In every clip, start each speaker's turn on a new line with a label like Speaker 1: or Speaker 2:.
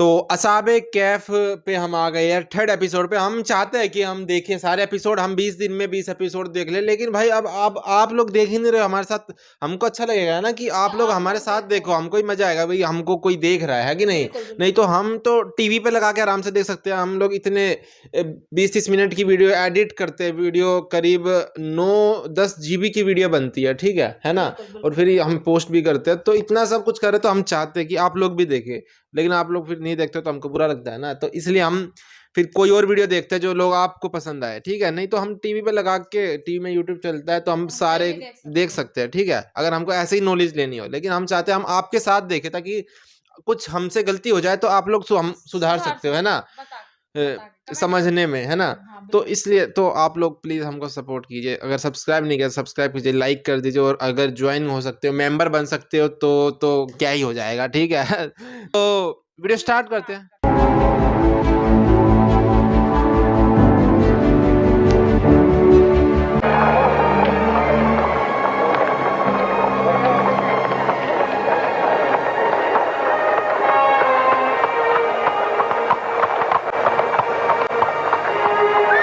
Speaker 1: تو اصحاب کہف پہ ہم آ گئے ہیں 3rd ایپیسوڈ پہ. ہم چاہتے ہیں کہ ہم دیکھیں سارے ایپیسوڈ, ہم 20 دن میں 20 ایپیسوڈ دیکھ لیں, لیکن بھائی اب آپ لوگ دیکھ ہی نہیں رہے ہمارے ساتھ. ہم کو اچھا لگے گا نا کہ آپ لوگ ہمارے ساتھ دیکھو, ہم کو ہی مزہ آئے گا بھائی ہم کو کوئی دیکھ رہا ہے کہ نہیں تو ہم تو ٹی وی پہ لگا کے آرام سے دیکھ سکتے ہیں. ہم لوگ اتنے 20-30 منٹ کی ویڈیو ایڈٹ کرتے ہیں, ویڈیو قریب 9-10 GB کی ویڈیو بنتی ہے, ٹھیک ہے نا, اور پھر ہم پوسٹ بھی کرتے ہیں. تو اتنا سب کچھ کرے تو ہم چاہتے ہیں کہ آپ لوگ بھی دیکھیں, لیکن آپ لوگ پھر نہیں دیکھتے تو ہم کو برا لگتا ہے نا. تو اس لیے ہم پھر کوئی اور ویڈیو دیکھتے ہیں جو لوگ آپ کو پسند آئے, ٹھیک ہے. نہیں تو ہم ٹی وی پہ لگا کے, ٹی وی میں یوٹیوب چلتا ہے تو ہم سارے دیکھ سکتے ہیں, ٹھیک ہے, اگر ہم کو ایسے ہی نالج لینی ہو. لیکن ہم چاہتے ہیں ہم آپ کے ساتھ دیکھیں تاکہ کچھ ہم سے غلطی ہو جائے تو آپ لوگ ہم سدھار سکتے ہو, ہے نا, سمجھنے میں, ہے نا. تو اس لیے تو آپ لوگ پلیز ہم کو سپورٹ کیجیے. اگر سبسکرائب نہیں کیا سبسکرائب کیجیے, لائک کر دیجیے, اور اگر جوائن ہو سکتے ہو, ممبر بن سکتے ہو تو کیا ہی ہو جائے گا, ٹھیک ہے. تو ویڈیو سٹارٹ کرتے ہیں.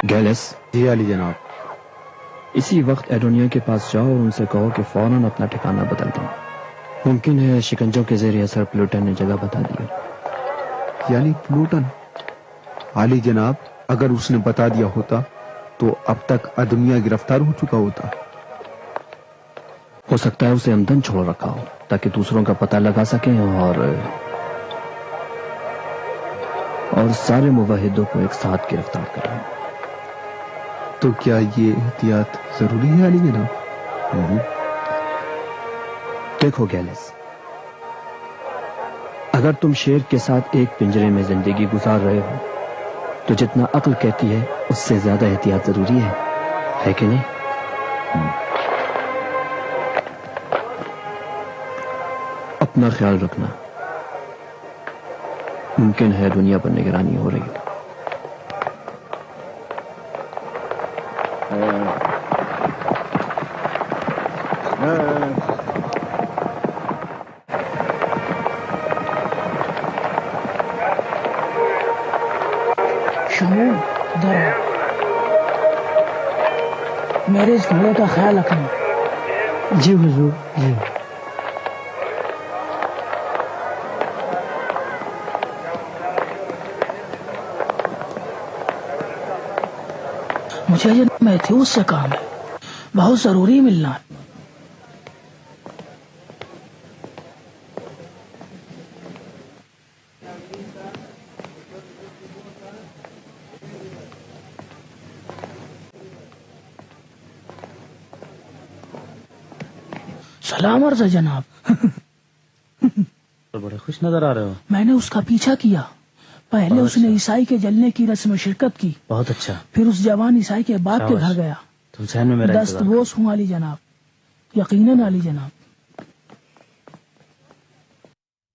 Speaker 2: گیلس.
Speaker 3: جی علی جناب.
Speaker 2: اسی وقت ایڈونیا کے پاس جاؤ اور ان سے کہو کہ فوراً اپنا ٹھکانہ بدل دیں. ممکن ہے شکنجوں کے زیر اثر پلوٹن نے جگہ بتا دی.
Speaker 3: یعنی پلوٹن؟ علی جناب اگر اس نے بتا دیا ہوتا تو اب تک ادمیہ گرفتار ہو چکا ہوتا.
Speaker 2: ہو سکتا ہے اسے آمدن چھوڑ رکھا ہو تاکہ دوسروں کا پتہ لگا سکیں اور سارے موحدوں کو ایک ساتھ گرفتار کریں.
Speaker 3: تو کیا یہ احتیاط ضروری ہے علی جناب؟
Speaker 2: دیکھو گیلس, اگر تم شیر کے ساتھ ایک پنجرے میں زندگی گزار رہے ہو تو جتنا عقل کہتی ہے اس سے زیادہ احتیاط ضروری ہے کہ نہیں؟ اپنا خیال رکھنا. ممکن ہے دنیا پر نگرانی ہو رہی ہو.
Speaker 4: شمول ادھر میرے اس گھوڑے کا خیال رکھنا.
Speaker 5: جی حضور. جی
Speaker 4: مجھے یہ میتھیوس سے کام ہے, بہت ضروری ملنا ہے. سلام عرض ہے جناب.
Speaker 5: بڑے خوش نظر آ رہے ہو.
Speaker 4: میں نے اس کا پیچھا کیا. پہلے اس نے عیسائی کے جلنے کی رسم میں شرکت کی.
Speaker 5: بہت اچھا.
Speaker 4: پھر اس جوان عیسائی کے باپ کے گھر گیا.
Speaker 5: تم ذہن میں میرا
Speaker 4: دستبوس ہوں علی جناب, یقیناً علی جناب.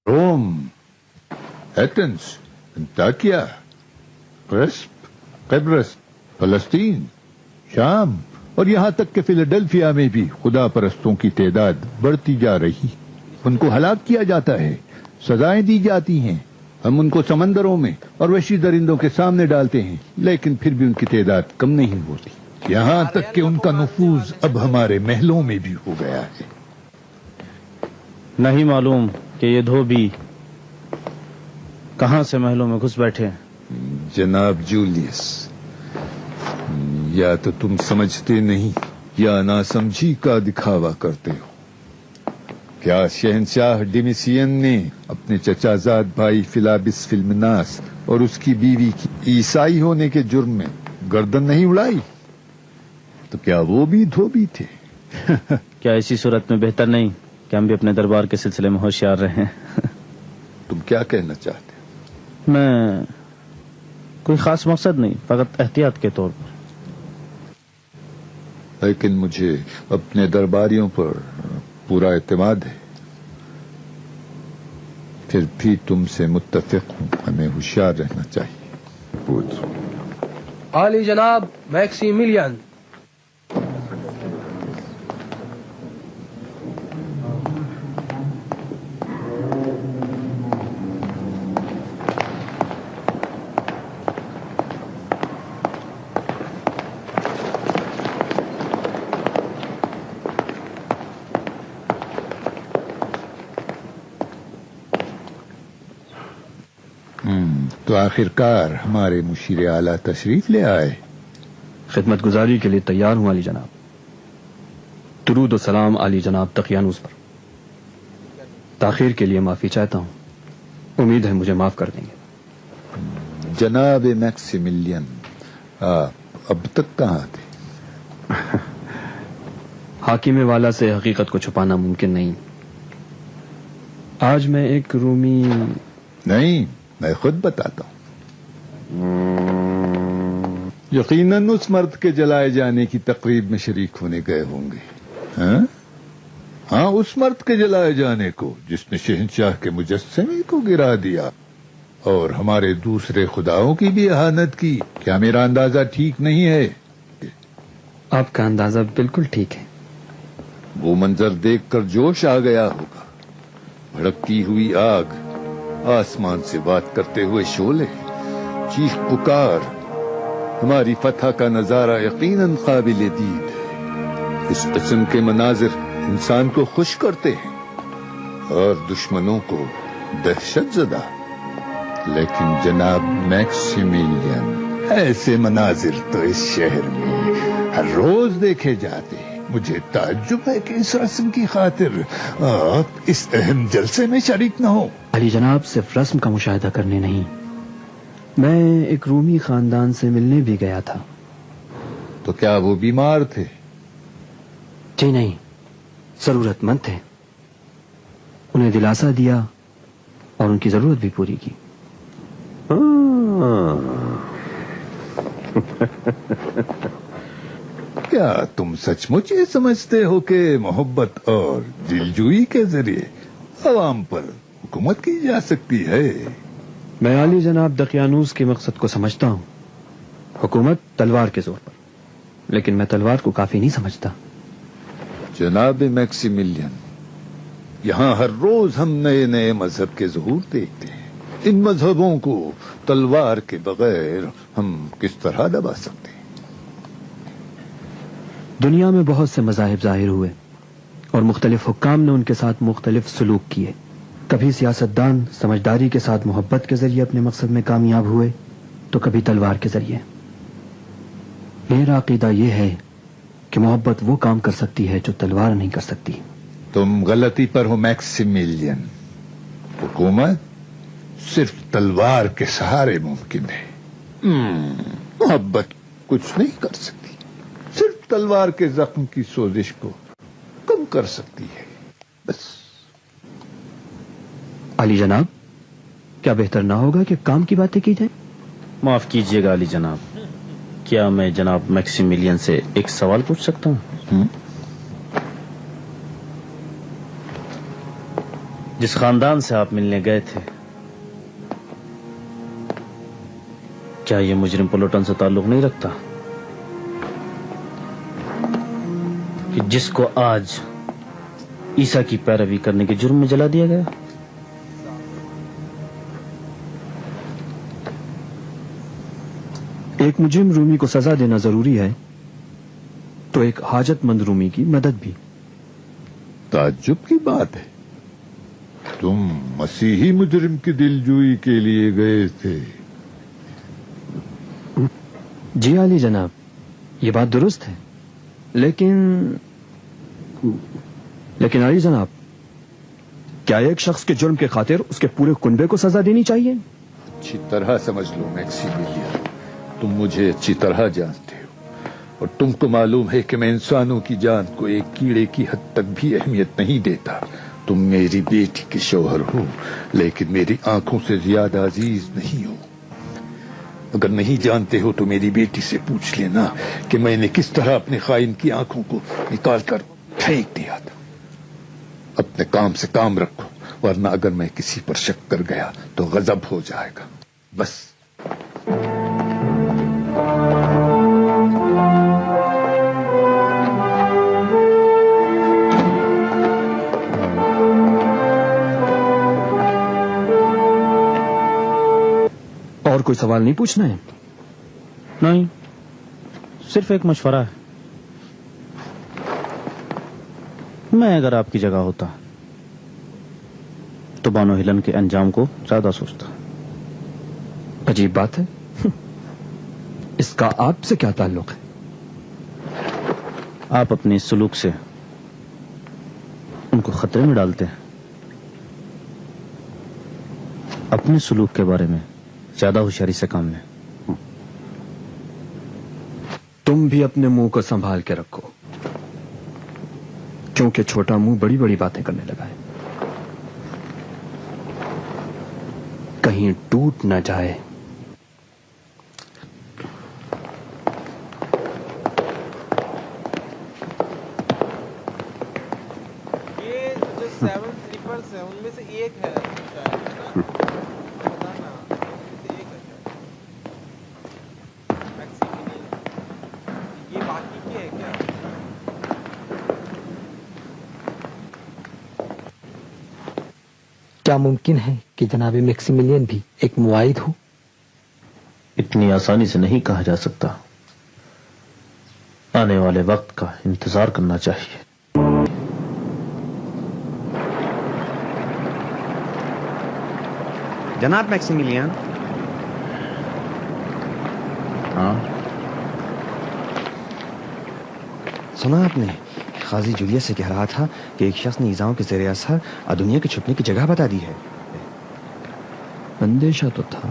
Speaker 6: روم, ایتھنز, انطاکیہ, کرسپ, قبرص, فلسطین, شام اور یہاں تک کہ فیلاڈلفیا میں بھی خدا پرستوں کی تعداد بڑھتی جا رہی. ان کو ہلاک کیا جاتا ہے, سزائیں دی جاتی ہیں. ہم ان کو سمندروں میں اور وحشی درندوں کے سامنے ڈالتے ہیں, لیکن پھر بھی ان کی تعداد کم نہیں ہوتی. یہاں تک کہ ان کا نفوذ اب ہمارے محلوں میں بھی ہو گیا ہے.
Speaker 5: نہیں معلوم کہ یہ دھوبی کہاں سے محلوں میں گھس بیٹھے ہیں.
Speaker 6: جناب جولیس, یا تو تم سمجھتے نہیں یا ناسمجھی کا دکھاوا کرتے ہو. کیا شہنشاہ ڈیمیسین نے اپنے چچا زاد بھائی فلابس فلمناس اور اس کی بیوی کی عیسائی ہونے کے جرم میں گردن نہیں اڑائی؟ تو کیا وہ بھی دھوبی تھے؟
Speaker 5: کیا اسی صورت میں بہتر نہیں کہ ہم بھی اپنے دربار کے سلسلے میں ہوشیار رہیں؟
Speaker 6: تم کیا کہنا چاہتے ہو؟
Speaker 5: میں کوئی خاص مقصد نہیں, فقط احتیاط کے طور پر.
Speaker 6: لیکن مجھے اپنے درباریوں پر پورا اعتماد ہے. پھر بھی تم سے متفق ہوں, ہمیں ہوشیار رہنا چاہیے.
Speaker 7: عالی جناب میکسیملین.
Speaker 6: تو آخرکار ہمارے مشیر اعلیٰ تشریف لے آئے.
Speaker 2: خدمت گزاری کے لیے تیار ہوں علی جناب. درود و سلام علی جناب دقیانوس پر. تاخیر کے لیے معافی چاہتا ہوں. امید ہے مجھے معاف کر دیں گے.
Speaker 6: جناب میکسیملین، آپ اب تک کہاں تھے؟
Speaker 2: حاکم والا سے حقیقت کو چھپانا ممکن نہیں. آج میں ایک رومی...
Speaker 6: نہیں، میں خود بتاتا ہوں. یقیناً اس مرد کے جلائے جانے کی تقریب میں شریک ہونے گئے ہوں گے. ہاں، اس مرد کے جلائے جانے کو جس نے شہنشاہ کے مجسمے کو گرا دیا اور ہمارے دوسرے خداؤں کی بھی اہانت کی. کیا میرا اندازہ ٹھیک نہیں ہے؟
Speaker 2: آپ کا اندازہ بالکل ٹھیک ہے.
Speaker 6: وہ منظر دیکھ کر جوش آ گیا ہوگا. بھڑکتی ہوئی آگ، آسمان سے بات کرتے ہوئے شعلے، چیخ پکار. ہماری فتح کا نظارہ یقیناً قابل دید ہے. اس قسم کے مناظر انسان کو خوش کرتے ہیں اور دشمنوں کو دہشت زدہ. لیکن جناب میکسیملین، ایسے مناظر تو اس شہر میں ہر روز دیکھے جاتے ہیں. مجھے تعجب ہے کہ اس رسم کی خاطر آپ اس اہم جلسے میں شریک نہ ہو.
Speaker 2: علی جناب صرف رسم کا مشاہدہ کرنے نہیں، میں ایک رومی خاندان سے ملنے بھی گیا تھا.
Speaker 6: تو کیا وہ بیمار تھے؟
Speaker 2: جی نہیں، ضرورت مند تھے. انہیں دلاسا دیا اور ان کی ضرورت بھی پوری کی.
Speaker 6: کیا تم سچ مچ یہ سمجھتے ہو کہ محبت اور دلجوئی کے ذریعے عوام پر حکومت کی جا سکتی ہے؟
Speaker 2: میں علی جناب دقیانوس کے مقصد کو سمجھتا ہوں. حکومت تلوار کے زور پر، لیکن میں تلوار کو کافی نہیں سمجھتا.
Speaker 6: جناب میکسیملین، یہاں ہر روز ہم نئے نئے مذہب کے ظہور دیکھتے ہیں. ان مذہبوں کو تلوار کے بغیر ہم کس طرح دبا سکتے ہیں؟
Speaker 2: دنیا میں بہت سے مذاہب ظاہر ہوئے اور مختلف حکام نے ان کے ساتھ مختلف سلوک کیے. کبھی سیاستدان سمجھداری کے ساتھ محبت کے ذریعے اپنے مقصد میں کامیاب ہوئے تو کبھی تلوار کے ذریعے. میرا عقیدہ یہ ہے کہ محبت وہ کام کر سکتی ہے جو تلوار نہیں کر سکتی.
Speaker 6: تم غلطی پر ہو میکسیملین. حکومت صرف تلوار کے سہارے ممکن ہے. محبت کچھ نہیں کر سکتی، صرف تلوار کے زخم کی سوزش کو کم کر سکتی ہے، بس.
Speaker 2: علی جناب، کیا بہتر نہ ہوگا کہ کام کی باتیں کی جائیں؟
Speaker 5: معاف کیجیے گا علی جناب، کیا میں جناب میکسیملین سے ایک سوال پوچھ سکتا ہوں؟ جس خاندان سے آپ ملنے گئے تھے، کیا یہ مجرم پلوٹن سے تعلق نہیں رکھتا کہ جس کو آج عیسیٰ کی پیروی کرنے کے جرم میں جلا دیا گیا؟
Speaker 2: ایک مجرم رومی کو سزا دینا ضروری ہے تو ایک حاجت مند رومی کی مدد بھی.
Speaker 6: تعجب کی بات ہے. تم مسیحی مجرم کی دلجوئی کے لیے گئے تھے؟
Speaker 2: جی علی جناب، یہ بات درست ہے، لیکن علی جناب، کیا ایک شخص کے جرم کے خاطر اس کے پورے کنبے کو سزا دینی چاہیے؟
Speaker 6: اچھی طرح سمجھ لو میکسیملین، تم مجھے اچھی طرح جانتے ہو اور تم کو معلوم ہے کہ میں انسانوں کی جان کو ایک کیڑے کی حد تک بھی اہمیت نہیں دیتا. تم میری بیٹی کے شوہر ہو، لیکن میری آنکھوں سے زیادہ عزیز نہیں ہو. اگر نہیں جانتے ہو تو میری بیٹی سے پوچھ لینا کہ میں نے کس طرح اپنے خائن کی آنکھوں کو نکال کر پھینک دیا تھا. اپنے کام سے کام رکھو، ورنہ اگر میں کسی پر شک کر گیا تو غضب ہو جائے گا. بس.
Speaker 2: اور کوئی سوال نہیں پوچھنا ہے؟
Speaker 5: نہیں، صرف ایک مشورہ ہے. میں اگر آپ کی جگہ ہوتا تو بانو ہیلن کے انجام کو زیادہ سوچتا.
Speaker 2: عجیب بات ہے، اس کا آپ سے کیا تعلق ہے؟
Speaker 5: آپ اپنے سلوک سے ان کو خطرے میں ڈالتے ہیں. اپنے سلوک کے بارے میں زیادہ ہوشیاری سے کام لیں.
Speaker 2: تم بھی اپنے منہ کو سنبھال کے رکھو، کیونکہ چھوٹا منہ بڑی بڑی باتیں کرنے لگا ہے. کہیں ٹوٹ نہ جائے.
Speaker 1: یہ جو 7 سلیپرز ہیں ان میں سے ایک ہے شاید، ہے نا؟ پتہ نا، ان میں سے ایک ہے شاید میکسیملین. یہ باقی کے ہے کیا؟
Speaker 8: کیا ممکن ہے کہ جناب میکسیملین بھی ایک معاہد ہو؟
Speaker 5: اتنی آسانی سے نہیں کہا جا سکتا. آنے والے وقت کا انتظار کرنا چاہیے.
Speaker 9: جناب میکسیملین.
Speaker 5: ہاں،
Speaker 9: سنا آپ نے قاضی جولیس سے کہہ رہا تھا کہ ایک شخص نے ایذاؤں کے زیر اثر دنیا کے چھپنے کی جگہ بتا دی ہے.
Speaker 2: اندیشہ تو تھا.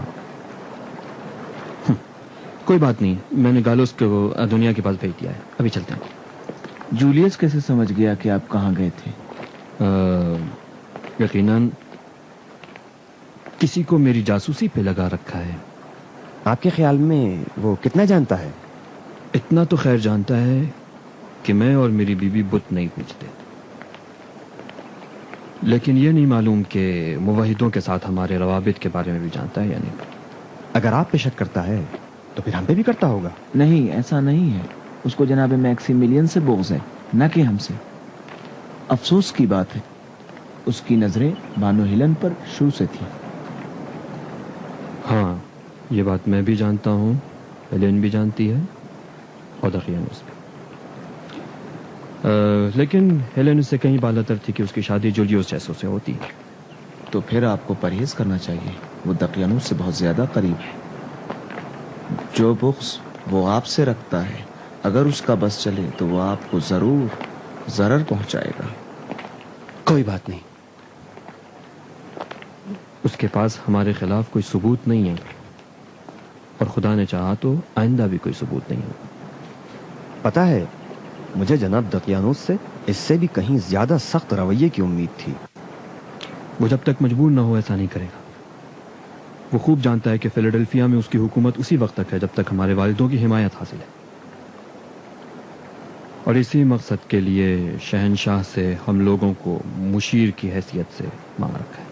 Speaker 2: کوئی بات نہیں، میں نے گالوس کو دنیا کے پاس بھیج دیا ہے. ابھی چلتے ہیں.
Speaker 10: جولیس کیسے سمجھ گیا کہ آپ کہاں گئے تھے؟
Speaker 2: یقیناً کسی کو میری جاسوسی پہ لگا رکھا ہے.
Speaker 9: آپ کے خیال میں وہ کتنا جانتا ہے؟
Speaker 2: اتنا تو خیر جانتا ہے کہ میں اور میری بیوی بت نہیں پوجتے، لیکن یہ نہیں معلوم کہ موحدوں کے ساتھ ہمارے روابط کے بارے میں بھی جانتا ہے یا نہیں.
Speaker 9: اگر آپ پہ شک کرتا ہے تو پھر ہم پہ بھی کرتا ہوگا.
Speaker 10: نہیں، ایسا نہیں ہے. اس کو جناب میکسیملین سے بغض ہے، نہ کہ ہم سے. افسوس کی بات ہے، اس کی نظریں بانو ہیلن پر شروع سے تھی.
Speaker 2: ہاں، یہ بات میں بھی جانتا ہوں، ہیلن بھی جانتی ہے، اور دقیانوس بھی. لیکن ہیلن اس سے کہیں بالاتر تھی کہ اس کی شادی جولیوس جیسو سے ہوتی.
Speaker 10: تو پھر آپ کو پرہیز کرنا چاہیے. وہ دقیانوس سے بہت زیادہ قریب ہے. جو بغض وہ آپ سے رکھتا ہے، اگر اس کا بس چلے تو وہ آپ کو ضرور ضرر پہنچائے گا.
Speaker 2: کوئی بات نہیں، اس کے پاس ہمارے خلاف کوئی ثبوت نہیں ہے، اور خدا نے چاہا تو آئندہ بھی کوئی ثبوت نہیں ہوگا.
Speaker 9: پتا ہے، مجھے جناب دقیانوس سے اس سے بھی کہیں زیادہ سخت رویے کی امید تھی.
Speaker 2: وہ جب تک مجبور نہ ہو ایسا نہیں کرے گا. وہ خوب جانتا ہے کہ فیلاڈیلفیا میں اس کی حکومت اسی وقت تک ہے جب تک ہمارے والدوں کی حمایت حاصل ہے، اور اسی مقصد کے لیے شہنشاہ سے ہم لوگوں کو مشیر کی حیثیت سے مانگ رکھا ہے.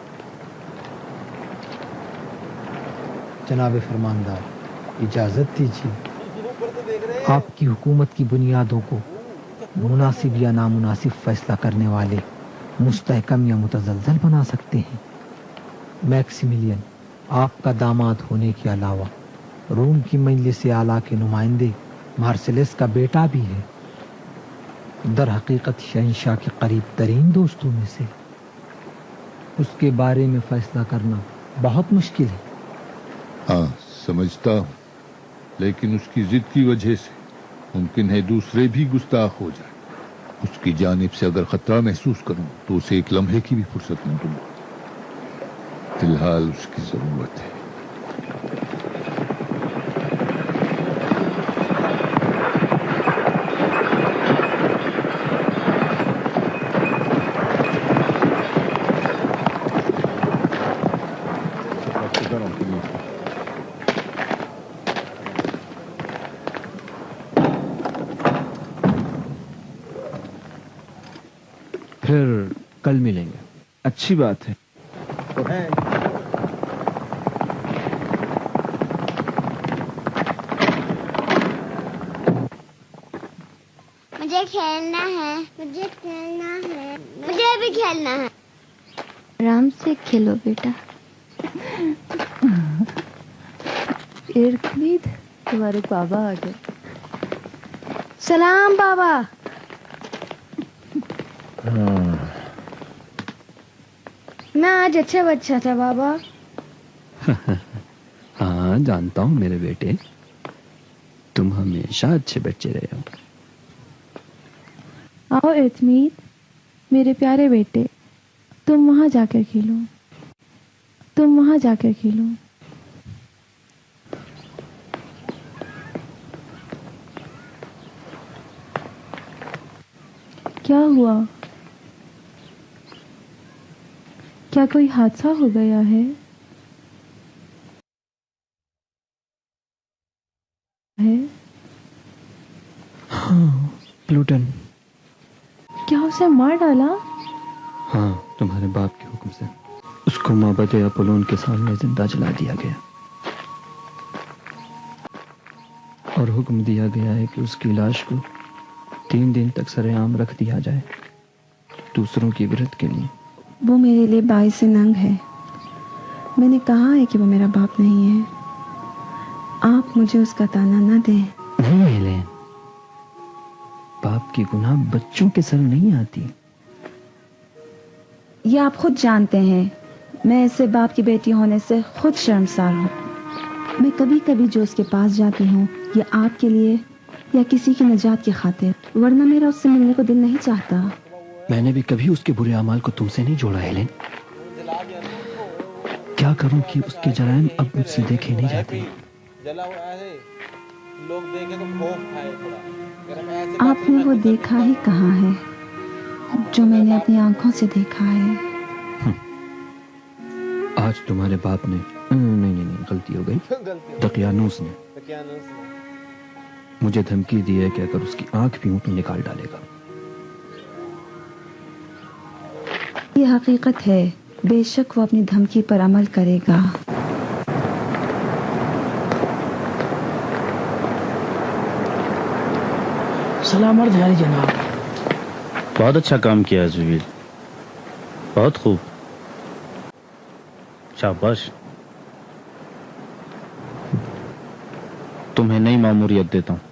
Speaker 8: جناب فرماندار، اجازت دیجیے. آپ کی حکومت کی بنیادوں کو مناسب یا نامناسب فیصلہ کرنے والے مستحکم یا متزلزل بنا سکتے ہیں. میکسیملین آپ کا داماد ہونے کے علاوہ روم کی مجلس اعلیٰ کے نمائندے مارسیلس کا بیٹا بھی ہے. در حقیقت شہنشاہ کے قریب ترین دوستوں میں سے. اس کے بارے میں فیصلہ کرنا بہت مشکل ہے.
Speaker 6: ہاں سمجھتا ہوں، لیکن اس کی ضد کی وجہ سے ممکن ہے دوسرے بھی گستاخ ہو جائیں. اس کی جانب سے اگر خطرہ محسوس کروں تو اسے ایک لمحے کی بھی فرصت نہ دوں گا. فی الحال اس کی ضرورت ہے.
Speaker 2: پھر کل ملیں گے.
Speaker 10: اچھی بات ہے.
Speaker 11: مجھے کھیلنا ہے، مجھے کھیلنا ہے، مجھے بھی کھیلنا ہے. آرام سے کھیلو بیٹا.
Speaker 12: ارکلید، تمہارے بابا آ گئے.
Speaker 11: سلام بابا. میں آج اچھا بچہ تھا بابا.
Speaker 2: ہاں، جانتا ہوں میرے بیٹے، تم ہمیشہ اچھے بچے رہے ہو.
Speaker 12: آؤ ارتمید میرے پیارے بیٹے، تم وہاں جا کر کھیلو، تم وہاں جا کر کھیلو. کیا ہوا؟ کیا کوئی حادثہ ہو گیا ہے؟
Speaker 2: ہاں پلوٹن.
Speaker 12: کیا اسے مار ڈالا؟
Speaker 2: ہاں، تمہارے باپ کے حکم سے اس کو معبد اپولون کے سامنے زندہ جلا دیا گیا، اور حکم دیا گیا ہے کہ اس کی لاش کو 3 دن تک سر عام رکھ دیا جائے، دوسروں کی عبرت کے لیے.
Speaker 12: وہ میرے لیے باعث ننگ ہے. میں نے کہا ہے کہ وہ میرا باپ نہیں ہے. آپ مجھے اس کا تانا نہ دیں.
Speaker 2: نہیں ہیلن، باپ کی گناہ بچوں کے سر نہیں آتی.
Speaker 12: یہ آپ خود جانتے ہیں. میں ایسے باپ کی بیٹی ہونے سے خود شرمسار ہوں. میں کبھی کبھی جو اس کے پاس جاتی ہوں یہ آپ کے لیے یا کسی کی نجات کی خاطر، ورنہ میرا اس سے ملنے کو دل نہیں چاہتا.
Speaker 2: میں نے بھی کبھی اس کے برے اعمال کو تم سے نہیں جوڑا ہیلن. کیا کروں کہ اس کے جرائم اب مجھ سے دیکھے نہیں جاتے.
Speaker 12: آپ نے وہ دیکھا ہی کہاں ہے جو میں نے اپنی آنکھوں سے دیکھا ہے.
Speaker 2: آج تمہارے باپ نے نہیں غلطی ہو گئی، دقیانوس نے مجھے دھمکی دی ہے کہ اگر اس کی آنکھ بھی ہوں تو نکال ڈالے گا.
Speaker 12: یہ حقیقت ہے. بے شک وہ اپنی دھمکی پر عمل کرے گا.
Speaker 4: سلام عرض ہے جناب.
Speaker 5: بہت اچھا کام کیا جویل، بہت خوب، شاباش. تمہیں نئی ماموریت دیتا ہوں.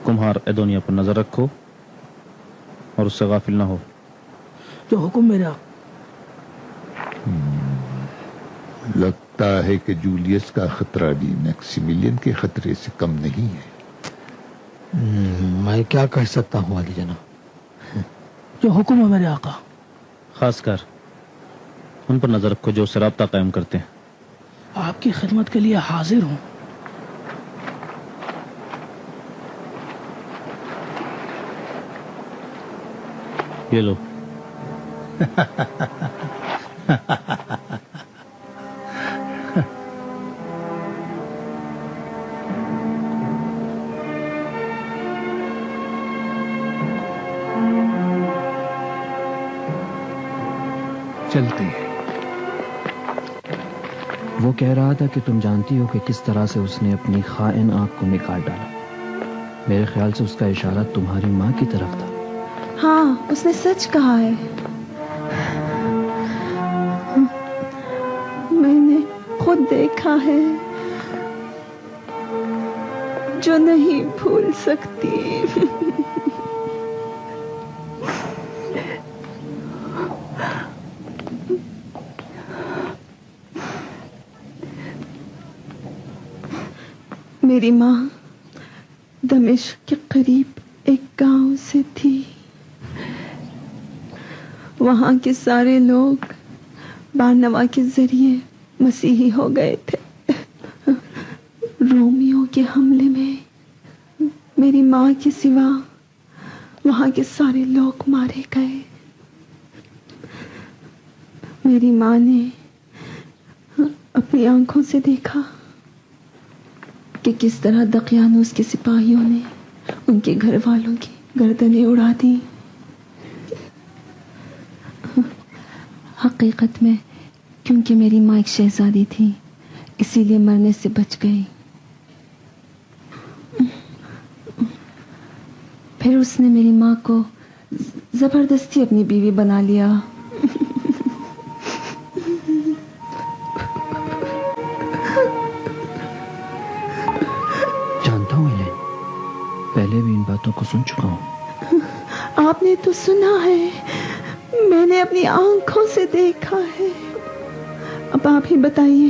Speaker 5: کمہار ایدونیا پر نظر رکھو اور اس سے غافل نہ ہو.
Speaker 4: جو حکم میرا.
Speaker 6: لگتا ہے کہ جولیس کا خطرہ بھی میکسیملین کے خطرے سے کم نہیں ہے.
Speaker 8: میں کیا کہہ سکتا ہوں علی جناب؟
Speaker 4: جو حکم ہے میرے آقا.
Speaker 5: خاص کر ان پر نظر رکھو جو اس سے رابطہ قائم کرتے ہیں.
Speaker 4: آپ کی خدمت کے لیے حاضر ہوں.
Speaker 5: یہ لو.
Speaker 3: چلتے ہیں.
Speaker 2: وہ کہہ رہا تھا کہ تم جانتی ہو کہ کس طرح سے اس نے اپنی خائن آنکھ کو نکال ڈالا. میرے خیال سے اس کا اشارہ تمہاری ماں کی طرف تھا.
Speaker 12: ہاں، اس نے سچ کہا ہے. میں نے خود دیکھا ہے جو نہیں بھول سکتی. میری ماں دمشق کے قریب ایک گاؤں سے تھی. وہاں کے سارے لوگ بارنوا کے ذریعے مسیحی ہو گئے تھے. رومیوں کے حملے میں میری ماں کے سوا وہاں کے سارے لوگ مارے گئے. میری ماں نے اپنی آنکھوں سے دیکھا کہ کس طرح دقیانوس کے سپاہیوں نے ان کے گھر والوں کی گردنیں اڑا دی. حقیقت میں کیونکہ میری ماں ایک شہزادی تھی اسی لیے مرنے سے بچ گئی. پھر اس نے میری ماں کو زبردستی اپنی بیوی بنا لیا.
Speaker 2: جانتا ہوں یہ پہلے بھی ان باتوں کو سن چکا ہوں.
Speaker 12: آپ نے تو سنا ہے، میں نے اپنی آنکھوں سے دیکھا ہے. اب آپ ہی بتائیے